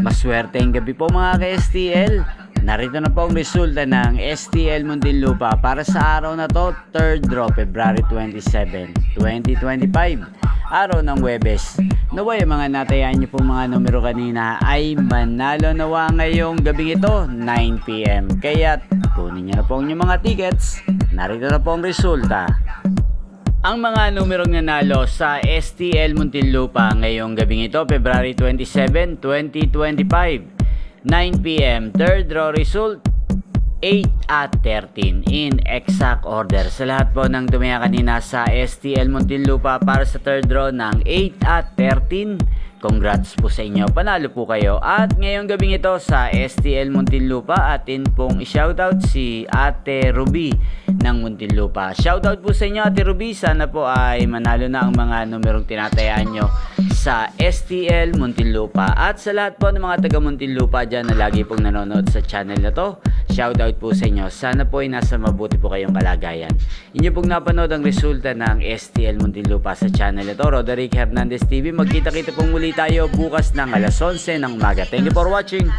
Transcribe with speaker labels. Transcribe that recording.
Speaker 1: Maswerteng gabi po mga ka-STL. Narito na po ang resulta ng STL Muntinlupa para sa araw na to, 3rd draw, February 27, 2025. Araw ng Huwebes. Naway ang mga natayan niyo pong mga numero kanina ay manalo nawa ngayong gabing ito, 9 PM. Kaya kunin niyo na po ang inyong mga tickets. Narito na po ang resulta. Ang mga numerong nanalo sa STL Muntinlupa ngayong gabing ito, February 27, 2025. 9 PM, third draw result, 8 at 13 in exact order. Sa lahat po ng tumaya kanina sa STL Muntinlupa para sa third draw ng 8 at 13, congrats po sa inyo, panalo po kayo. At ngayong gabing ito sa STL Muntinlupa, atin pong i-shoutout si Ate Ruby ng Muntinlupa. Shoutout po sa inyo Ate Ruby, sana po ay manalo na ang mga numerong tinatayaan nyo sa STL Muntinlupa. At sa lahat po ng mga taga Muntinlupa dyan na lagi pong nanonood sa channel na to, shoutout po sa inyo, sana po ay nasa mabuti po kayong kalagayan. Inyo pong napanood ang resulta ng STL Muntinlupa sa channel na to, Roderick Hernandez TV. Magkita-kita pong muli tayo bukas ng alas 11 ng umaga. Thank you for watching.